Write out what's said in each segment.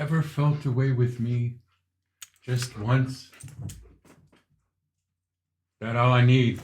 ever felt away with me just once? That's all I need.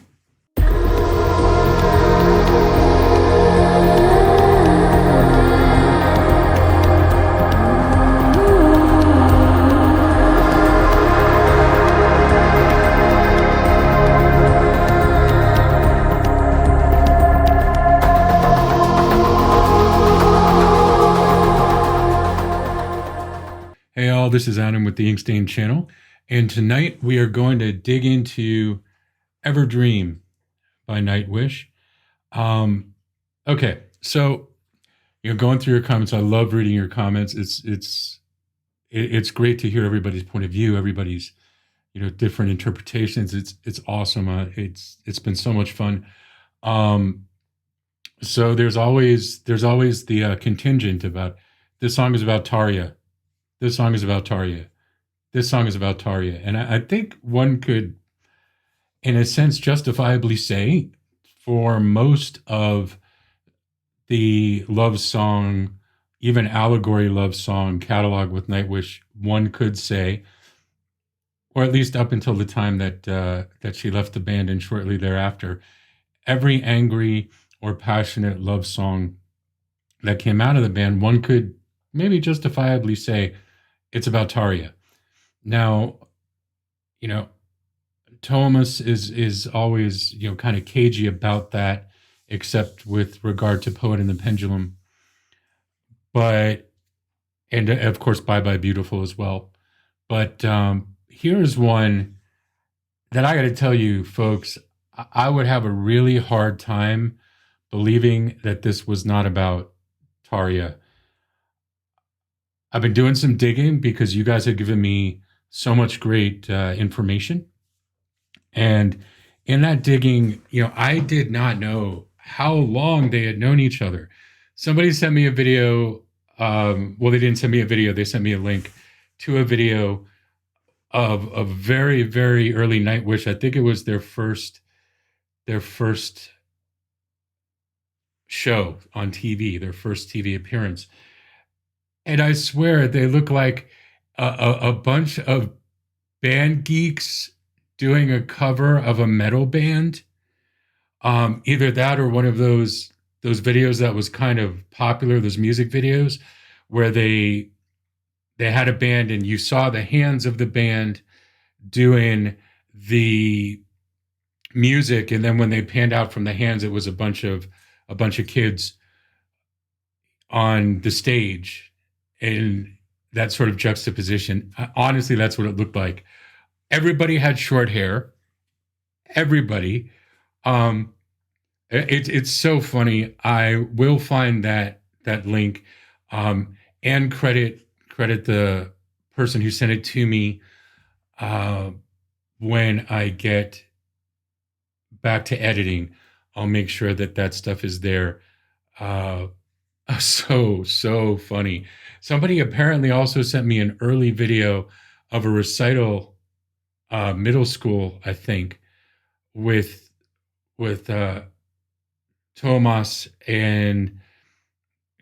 Hey all, this is Adam with the Inkstain channel, and tonight we are going to dig into EVERDREAM by Nightwish. Okay, so going through your comments. I love reading your comments. It's great to hear everybody's point of view, everybody's different interpretations. It's awesome. It's been so much fun. So there's always the contingent about this song is about Tarja. This song is about Tarja. This song is about Tarja. And I think one could, in a sense, justifiably say for most of the love song, even allegory love song catalog with Nightwish, one could say, or at least up until the time that she left the band and shortly thereafter, every angry or passionate love song that came out of the band, one could maybe justifiably say, it's about Tarja. Now, Tuomas is always, kind of cagey about that, except with regard to Poet and the Pendulum. And of course, Bye Bye Beautiful as well. But here's one that I got to tell you, folks, I would have a really hard time believing that this was not about Tarja. I've been doing some digging because you guys had given me so much great information. And in that digging, I did not know how long they had known each other. Somebody sent me a video. Well, they didn't send me a video. They sent me a link to a video of a very, very early Nightwish. I think it was their first show on TV, their first TV appearance. And I swear they look like a bunch of band geeks doing a cover of a metal band. Either that or one of those videos that was kind of popular, those music videos where they had a band and you saw the hands of the band doing the music, and then when they panned out from the hands, it was a bunch of kids on the stage. And that sort of juxtaposition, honestly, that's what it looked like. Everybody had short hair. Everybody. It's so funny. I will find that link and credit the person who sent it to me when I get back to editing. I'll make sure that stuff is there. So funny. Somebody apparently also sent me an early video of a recital, middle school, I think, with Tuomas and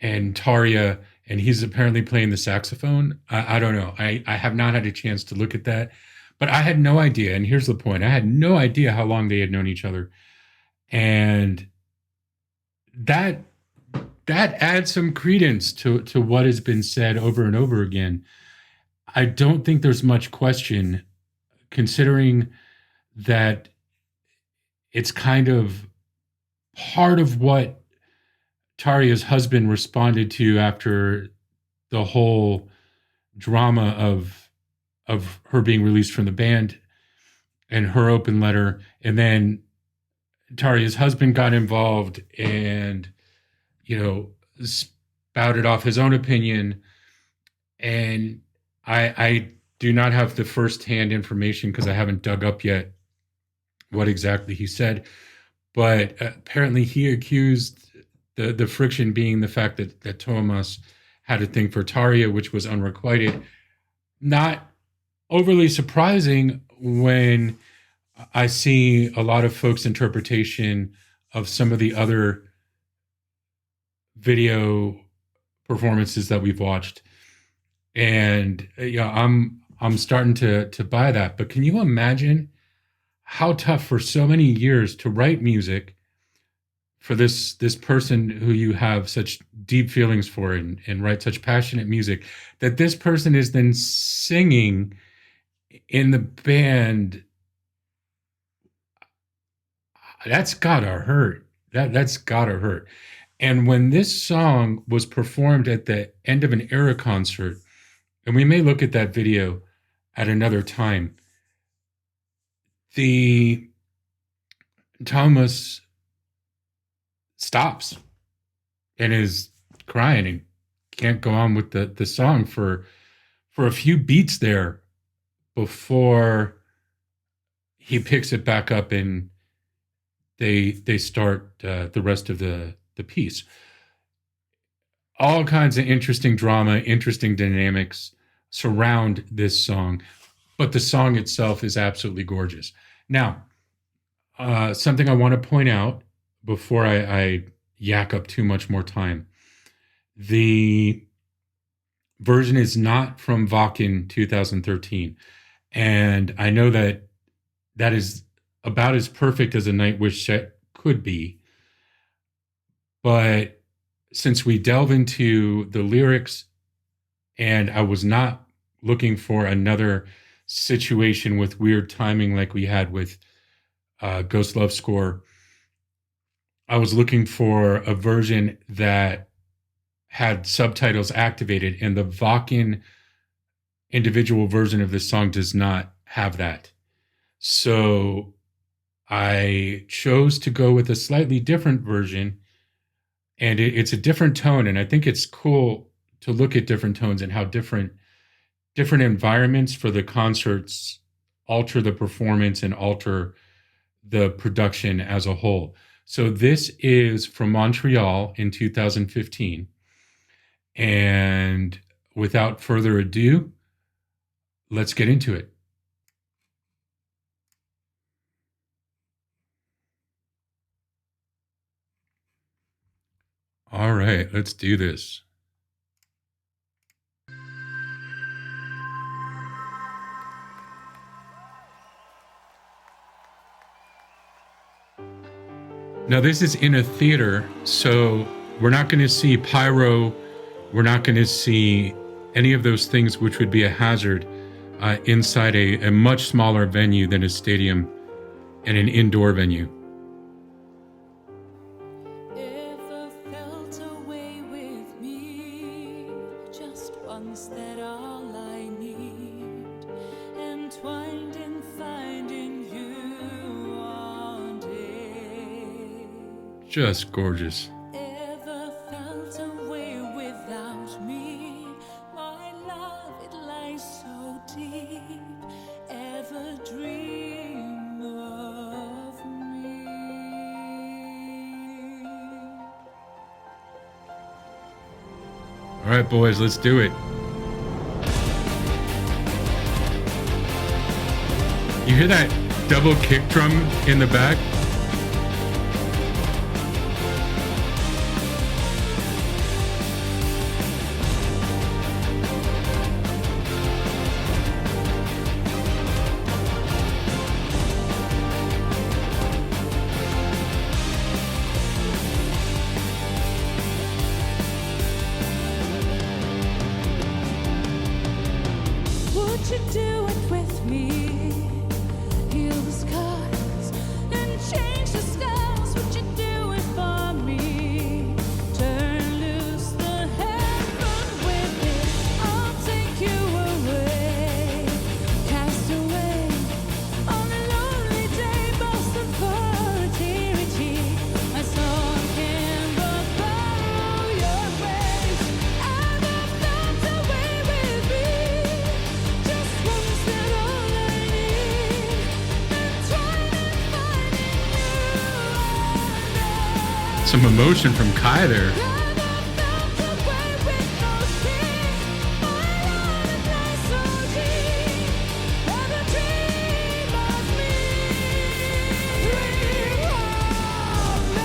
Tarja, and he's apparently playing the saxophone. I don't know. I have not had a chance to look at that, but I had no idea. And here's the point: I had no idea how long they had known each other, and that adds some credence to what has been said over and over again. I don't think there's much question, considering that it's kind of part of what Tarja's husband responded to after the whole drama of her being released from the band and her open letter. And then Tarja's husband got involved and spouted off his own opinion. And I do not have the firsthand information because I haven't dug up yet what exactly he said. But apparently he accused the friction being the fact that Tuomas had a thing for Tarja, which was unrequited. Not overly surprising when I see a lot of folks' interpretation of some of the other video performances that we've watched. And yeah, I'm starting to buy that. But can you imagine how tough for so many years to write music for this person who you have such deep feelings for, and write such passionate music, that this person is then singing in the band? That's gotta hurt. That's gotta hurt. And when this song was performed at the end of an Era concert, and we may look at that video at another time, the Thomas stops and is crying and can't go on with the song for a few beats there before he picks it back up, and they start the rest of the piece. All kinds of interesting drama, interesting dynamics surround this song, but the song itself is absolutely gorgeous. Now, something I want to point out before I yak up too much more time. The version is not from Wacken 2013. And I know that is about as perfect as a Nightwish set could be. But since we delve into the lyrics, and I was not looking for another situation with weird timing like we had with Ghost Love Score, I was looking for a version that had subtitles activated, and the Wacken individual version of this song does not have that. So I chose to go with a slightly different version, and it's a different tone. And I think it's cool to look at different tones and how different environments for the concerts alter the performance and alter the production as a whole. So this is from Montreal in 2015. And without further ado, let's get into it. All right, let's do this. Now, this is in a theater, so we're not going to see pyro. We're not going to see any of those things which would be a hazard inside a much smaller venue than a stadium and an indoor venue. Just gorgeous. Ever felt away without me? My love, it lies so deep. Ever dream of me? All right, boys, let's do it. You hear that double kick drum in the back? Would you do it with me? Heal the scars and change the styles. Would you do it for me? Turn loose the heaven with it. I'll take you away. Cast away on a lonely day, boasting for eternity. My soul can but borrow your grace. Ever felt away with me? Just once that all I need, and trying to find in you. Some emotion from Kai there. Ever felt away with no shame? My heart it lies so deep. Ever dream of me? Dream of me.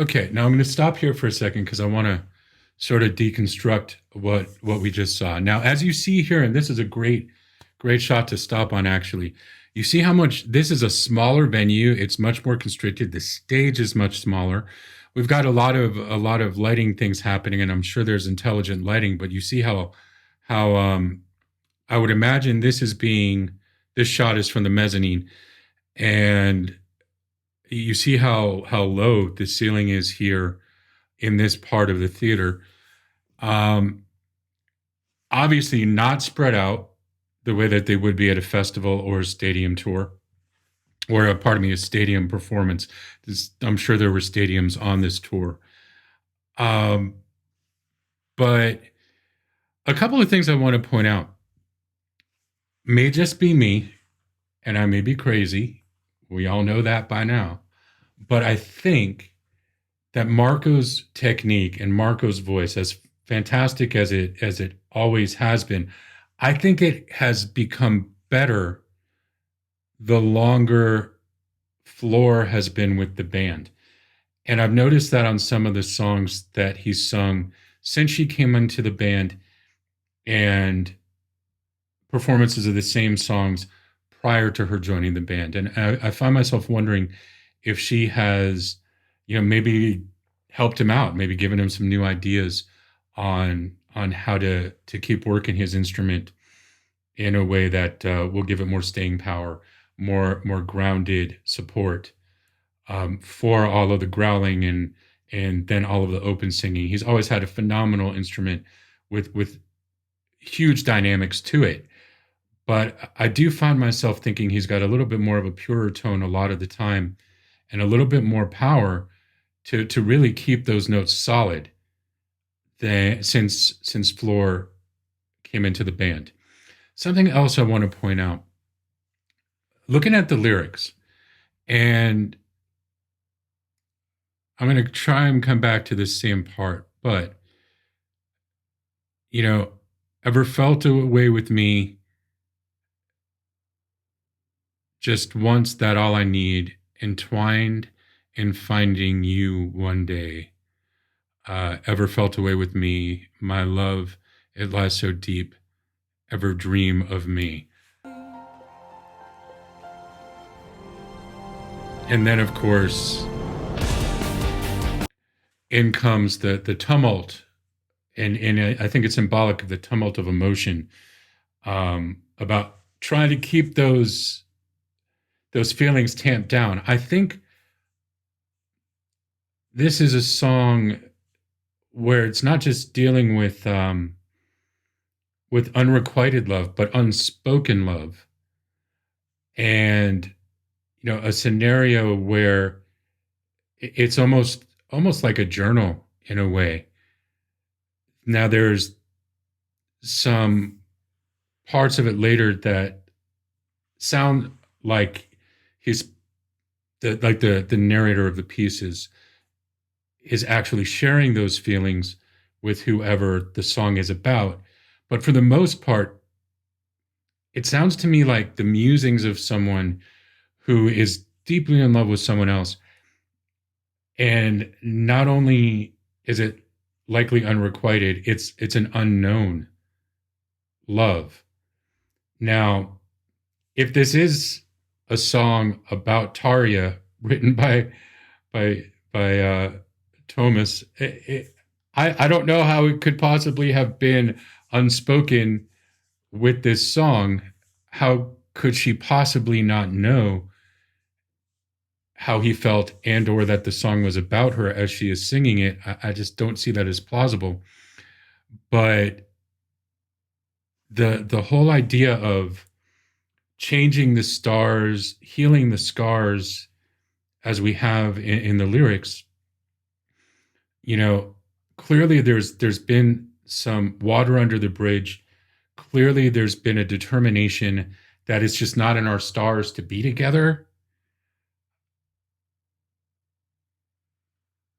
Okay, now I'm going to stop here for a second because I want to sort of deconstruct what we just saw. Now, as you see here, and this is a great shot to stop on actually. You see how much this is a smaller venue. It's much more constricted. The stage is much smaller. We've got a lot of lighting things happening, and I'm sure there's intelligent lighting, but you see how I would imagine this shot is from the mezzanine, and you see how low the ceiling is here in this part of the theater. Obviously not spread out the way that they would be at a festival or a stadium tour, or a stadium performance. I'm sure there were stadiums on this tour. But a couple of things I want to point out. May just be me, and I may be crazy. We all know that by now. But I think that Marco's technique and Marco's voice, as fantastic as it always has been, I think it has become better the longer Floor has been with the band. And I've noticed that on some of the songs that he's sung since she came into the band, and performances of the same songs prior to her joining the band. And I find myself wondering if she has, maybe helped him out, maybe given him some new ideas on how to keep working his instrument in a way that will give it more staying power, more grounded support for all of the growling and then all of the open singing. He's always had a phenomenal instrument with huge dynamics to it. But I do find myself thinking he's got a little bit more of a purer tone a lot of the time, and a little bit more power to really keep those notes solid since Floor came into the band. Something else I want to point out, looking at the lyrics, and I'm going to try and come back to this same part, but, ever felt a way with me just once, that all I need, entwined in finding you one day. Ever felt a way with me, my love, it lies so deep, ever dream of me. And then, of course, in comes the tumult, and I think it's symbolic of the tumult of emotion, about trying to keep those feelings tamped down. I think this is a song where it's not just dealing with unrequited love, but unspoken love, and a scenario where it's almost like a journal in a way. Now there's some parts of it later that sound like the narrator of the pieces is actually sharing those feelings with whoever the song is about. But for the most part, it sounds to me like the musings of someone who is deeply in love with someone else. And not only is it likely unrequited, it's an unknown love. Now, if this is a song about Tarja written by Tuomas, I don't know how it could possibly have been unspoken with this song. How could she possibly not know how he felt, and or that the song was about her as she is singing it? I just don't see that as plausible. But the whole idea of changing the stars, healing the scars, as we have in the lyrics, clearly there's been some water under the bridge. Clearly there's been a determination that it's just not in our stars to be together.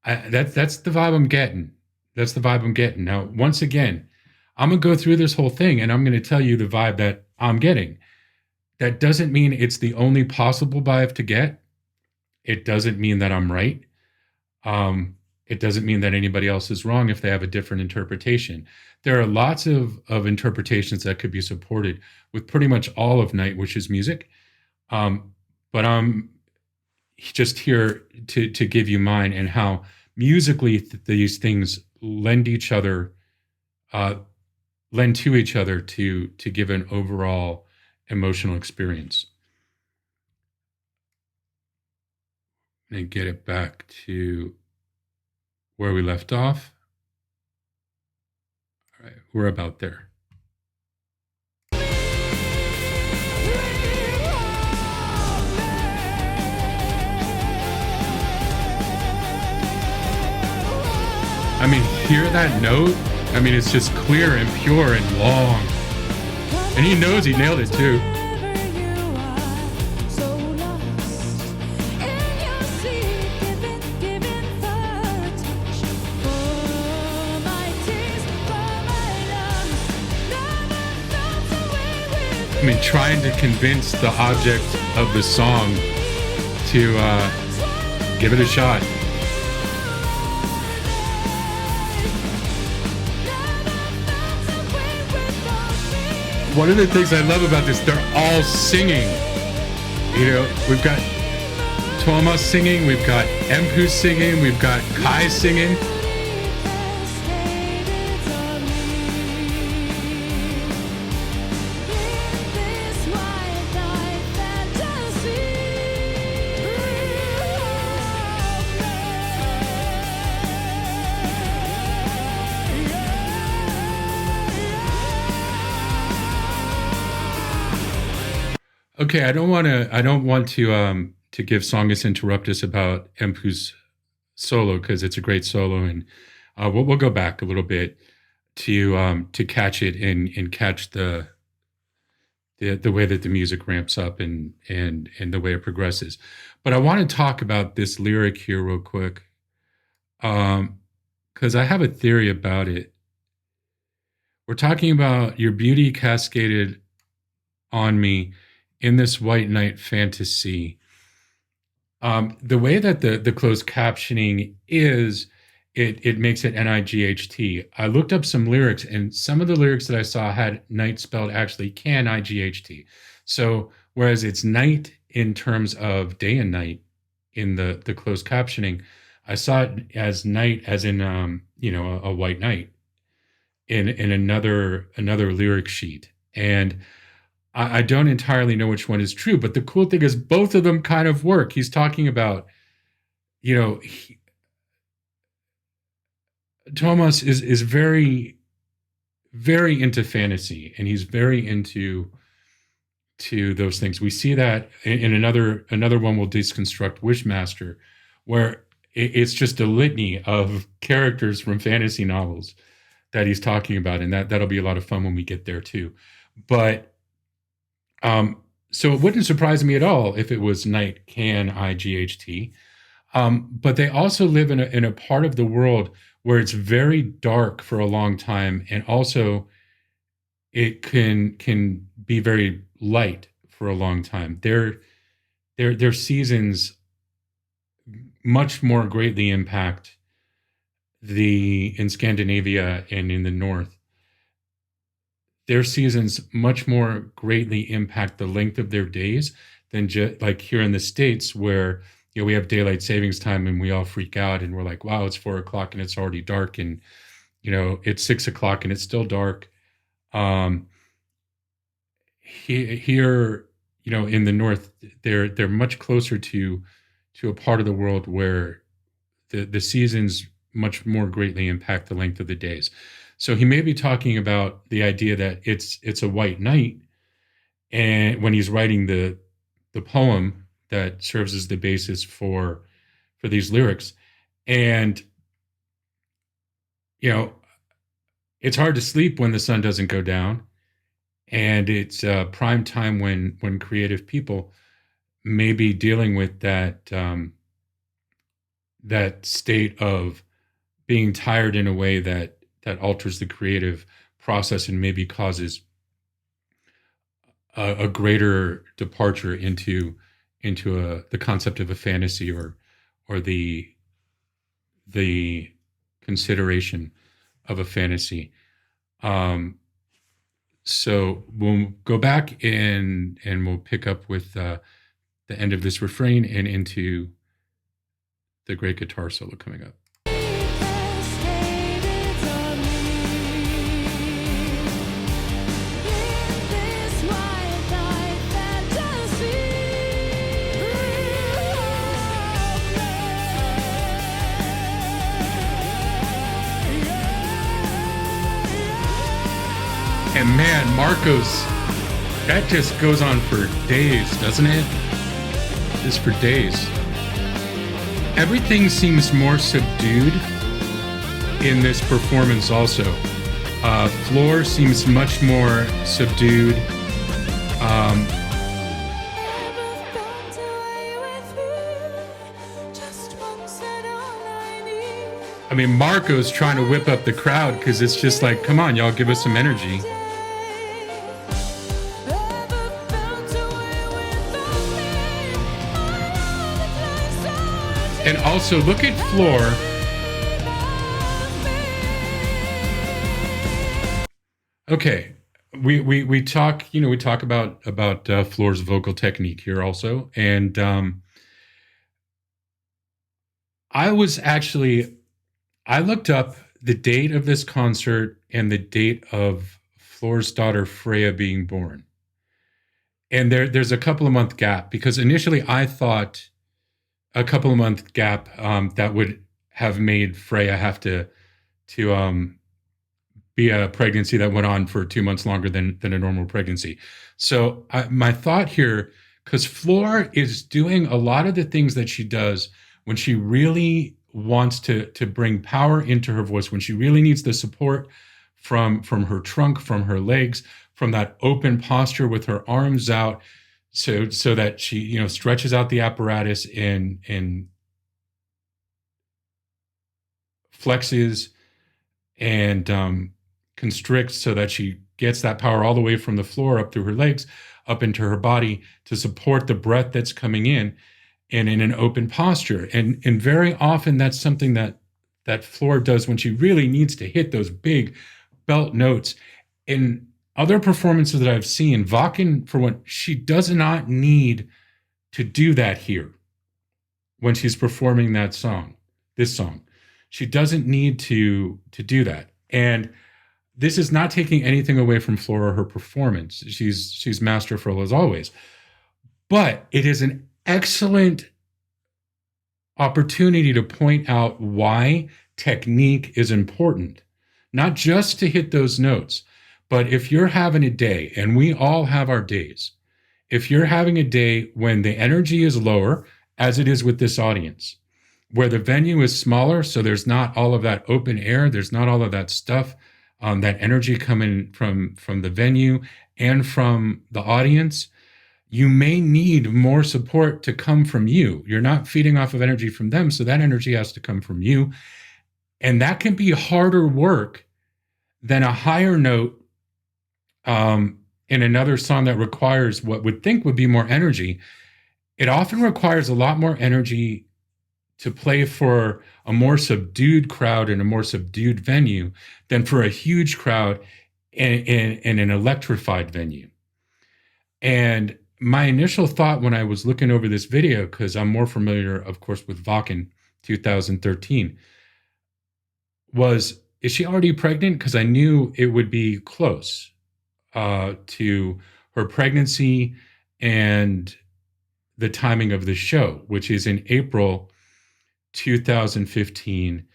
That's the vibe I'm getting. That's the vibe I'm getting. Now, once again, I'm going to go through this whole thing and I'm going to tell you the vibe that I'm getting. That doesn't mean it's the only possible vibe to get. It doesn't mean that I'm right. It doesn't mean that anybody else is wrong if they have a different interpretation. There are lots of interpretations that could be supported with pretty much all of Nightwish's music. But I'm just here to give you mine, and how musically these things lend to each other to give an overall emotional experience. And get it back to where we left off. All right, we're about there. I mean, hear that note? I mean, it's just clear and pure and long. And he knows he nailed it too. I mean, trying to convince the object of the song to give it a shot. One of the things I love about this, they're all singing. You know, we've got Tuomas singing, we've got Emppu singing, we've got Kai singing. Okay, I don't want to give Songus Interruptus about Empu's solo, because it's a great solo, and we'll go back a little bit to catch it and catch the way that the music ramps up and the way it progresses. But I want to talk about this lyric here real quick, because I have a theory about it. We're talking about your beauty cascaded on me in this white night fantasy. The way that the closed captioning is, it makes it N-I-G-H-T. I looked up some lyrics, and some of the lyrics that I saw had night spelled actually K-N-I-G-H-T. So whereas it's night in terms of day and night in the closed captioning, I saw it as night as in a white night in another lyric sheet. And I don't entirely know which one is true, but the cool thing is both of them kind of work. He's talking about, Tuomas is very, very into fantasy, and he's very into those things. We see that in another one we'll deconstruct, Wishmaster, where it's just a litany of characters from fantasy novels that he's talking about, and that'll be a lot of fun when we get there too. But so it wouldn't surprise me at all if it was night, K-N-I-G-H-T. But they also live in a part of the world where it's very dark for a long time, and also it can be very light for a long time. Their seasons much more greatly impact in Scandinavia and in the north. Their seasons much more greatly impact the length of their days than just like here in the States, where we have daylight savings time and we all freak out and we're like, wow, it's 4:00 and it's already dark, and it's 6:00 and it's still dark. Here, in the north, they're much closer to a part of the world where the seasons much more greatly impact the length of the days. So he may be talking about the idea that it's a white night, and when he's writing the poem that serves as the basis for these lyrics. And it's hard to sleep when the sun doesn't go down, and it's prime time when creative people may be dealing with that state of being tired in a way that alters the creative process and maybe causes a greater departure into the concept of a fantasy or the the consideration of a fantasy. So we'll go back in and we'll pick up with the end of this refrain and into the great guitar solo coming up. And man, Marco's, that just goes on for days, doesn't it? Just for days. Everything seems more subdued in this performance also. Floor seems much more subdued. I mean, Marco's trying to whip up the crowd because it's just like, come on, y'all, give us some energy. And also, look at Floor. Okay, we talk, we talk about Floor's vocal technique here also, and I looked up the date of this concert and the date of Floor's daughter Freya being born, and there's a couple of month gap because initially I thought a couple of month gap that would have made Freya have to be a pregnancy that went on for 2 months longer than a normal pregnancy. So my thought here, because Floor is doing a lot of the things that she does when she really wants to bring power into her voice, when she really needs the support from her trunk, from her legs, from that open posture with her arms out, so that she stretches out the apparatus and flexes and constricts so that she gets that power all the way from the floor up through her legs, up into her body to support the breath that's coming in and in an open posture. And very often that's something that Floor does when she really needs to hit those big belt notes. In other performances that I've seen, Wacken, for one, she does not need to do that here when she's performing this song. She doesn't need to do that. And this is not taking anything away from Floor or her performance. She's masterful as always. But it is an excellent opportunity to point out why technique is important. Not just to hit those notes, but if you're having a day, and we all have our days, if you're having a day when the energy is lower, as it is with this audience, where the venue is smaller, so there's not all of that open air, there's not all of that stuff, that energy coming from the venue and from the audience, you may need more support to come from you. You're not feeding off of energy from them, so that energy has to come from you. And that can be harder work than a higher note in another song that requires what would think would be more energy. It often requires a lot more energy to play for a more subdued crowd in a more subdued venue than for a huge crowd in an electrified venue. And my initial thought when I was looking over this video, because I'm more familiar, of course, with Wacken 2013, was, is she already pregnant? Because I knew it would be close to her pregnancy and the timing of the show, which is in April 2015,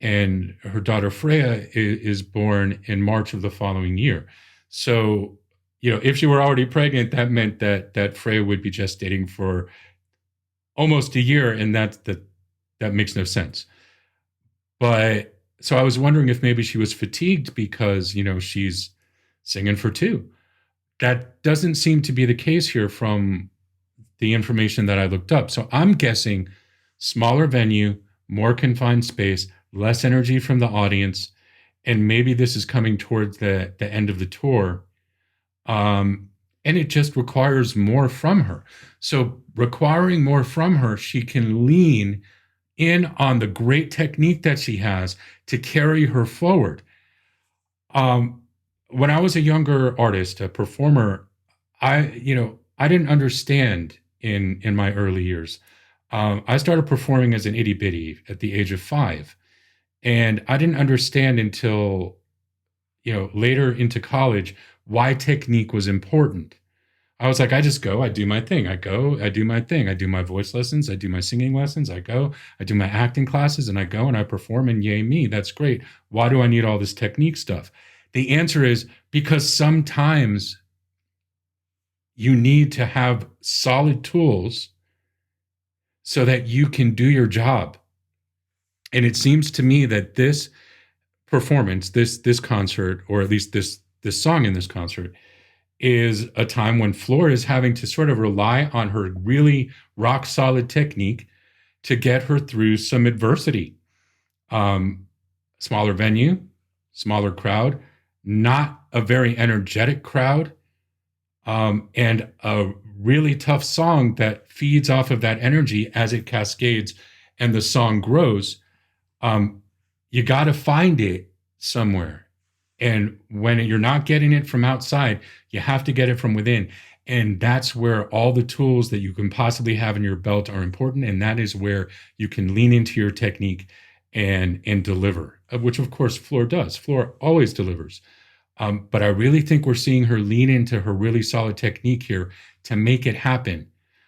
and her daughter Freya is born in March of the following year. So, if she were already pregnant, that meant that Freya would be gestating for almost a year, and that makes no sense. But so I was wondering if maybe she was fatigued because she's singing for two. That doesn't seem to be the case here from the information that I looked up. So I'm guessing smaller venue, more confined space, less energy from the audience, and maybe this is coming towards the end of the tour. And it just requires more from her. So requiring more from her, she can lean in on the great technique that she has to carry her forward. When I was a younger artist, a performer, I didn't understand in my early years. I started performing as an itty bitty at the age of 5, and I didn't understand until later into college why technique was important. I was like, I just go, I do my thing. I go, I do my thing. I do my voice lessons. I do my singing lessons. I go, I do my acting classes, and I go and I perform, and yay me, that's great. Why do I need all this technique stuff? The answer is because sometimes you need to have solid tools so that you can do your job. And it seems to me that this performance, this concert, or at least this song in this concert, is a time when Flor is having to sort of rely on her really rock solid technique to get her through some adversity. Smaller venue, smaller crowd, not a very energetic crowd, and a really tough song that feeds off of that energy as it cascades and the song grows. You got to find it somewhere. And when you're not getting it from outside, you have to get it from within. And that's where all the tools that you can possibly have in your belt are important. And that is where you can lean into your technique and deliver, which of course Flor does. Flor always delivers. But I really think we're seeing her lean into her really solid technique here to make it happen.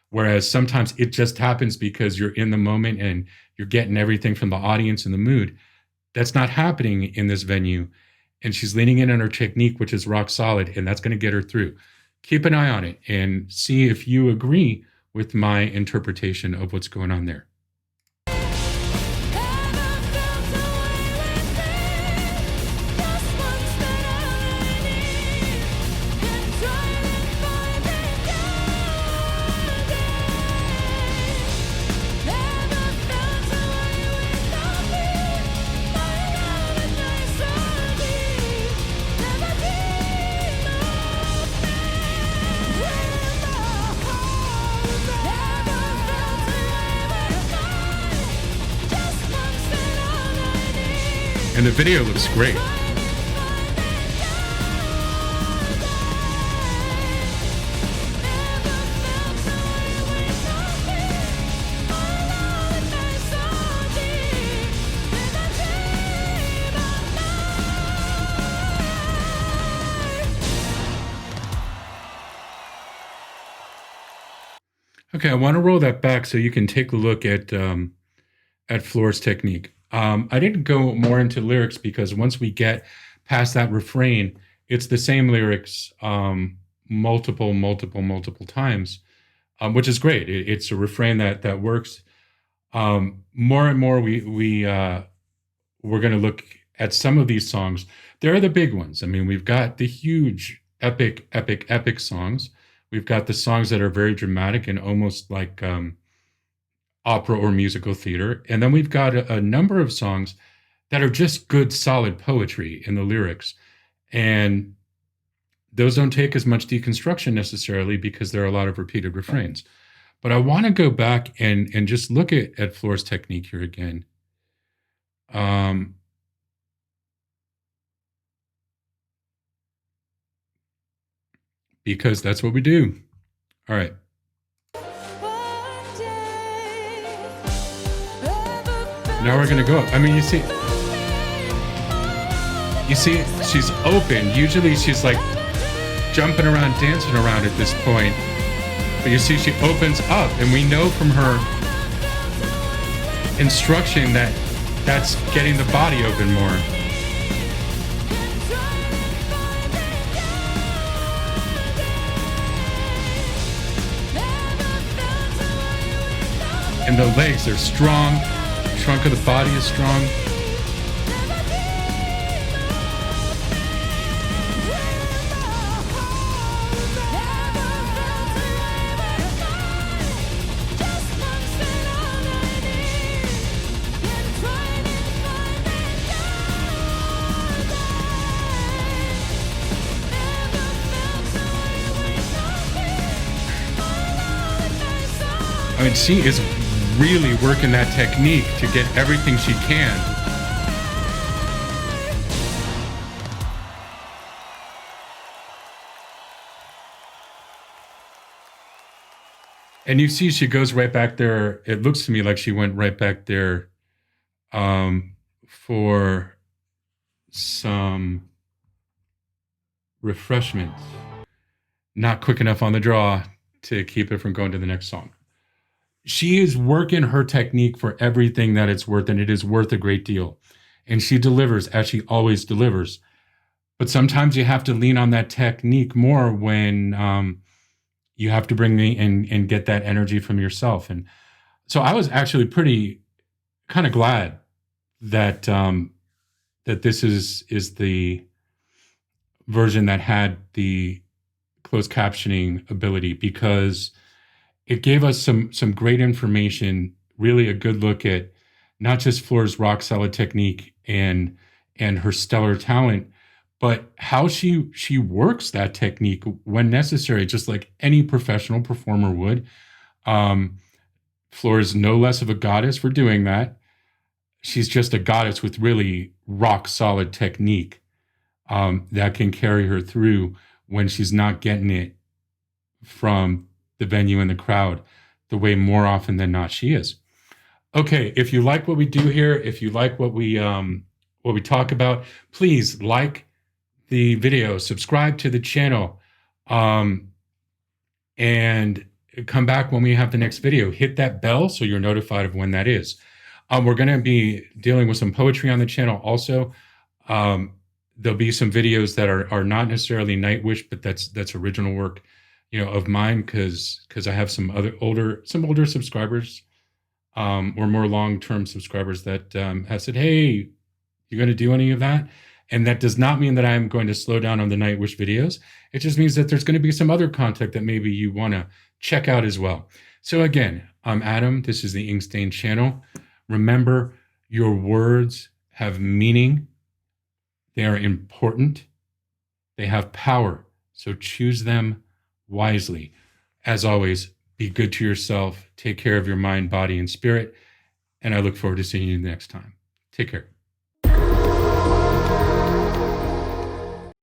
Whereas sometimes it just happens because you're in the moment and you're getting everything from the audience and the mood. That's not happening in this venue. And she's leaning in on her technique, which is rock solid, and that's going to get her through. Keep an eye on it and see if you agree with my interpretation of what's going on there. And the video looks great. Okay, I want to roll that back so you can take a look at Flor's technique. I didn't go more into lyrics because once we get past that refrain, it's the same lyrics multiple times, which is great. It's a refrain that works. More and more, we're going to look at some of these songs. There are the big ones. I mean, we've got the huge, epic songs. We've got the songs that are very dramatic and almost like opera or musical theater. And then we've got a number of songs that are just good, solid poetry in the lyrics. And those don't take as much deconstruction necessarily because there are a lot of repeated refrains. But I want to go back and just look at Flor's technique here again. Because that's what we do. All right. Now we're going to go up. I mean, you see, she's open. Usually she's like jumping around, dancing around at this point. But you see, she opens up, and we know from her instruction that that's getting the body open more. And the legs are strong. Trunk of the body is strong. I mean, she is really working that technique to get everything she can. And you see she goes right back there. It looks to me like she went right back there for some refreshments. Not quick enough on the draw to keep it from going to the next song. She is working her technique for everything that it's worth, and it is worth a great deal. And she delivers, as she always delivers. But sometimes you have to lean on that technique more when you have to bring me and get that energy from yourself. And so I was actually pretty kind of glad that that this is the version that had the closed captioning ability, because it gave us some great information, really a good look at not just Floor's rock solid technique and her stellar talent, but how she works that technique when necessary, just like any professional performer would. Floor is no less of a goddess for doing that. She's just a goddess with really rock solid technique that can carry her through when she's not getting it from the venue and the crowd the way more often than not she is. Okay, if you like what we do here, if you like what we talk about, please like the video, subscribe to the channel, and come back when we have the next video. Hit that bell so you're notified of when that is. We're going to be dealing with some poetry on the channel also. There'll be some videos that are not necessarily Nightwish, but that's original work, of mine, because I have some older subscribers, or more long-term subscribers that have said, "Hey, you going to do any of that?" And that does not mean that I'm going to slow down on the Nightwish videos. It just means that there's going to be some other content that maybe you want to check out as well. So again, I'm Adam. This is the Inkstain channel. Remember, your words have meaning. They are important. They have power. So choose them wisely. As always, be good to yourself. Take care of your mind, body, and spirit. And I look forward to seeing you next time. Take care.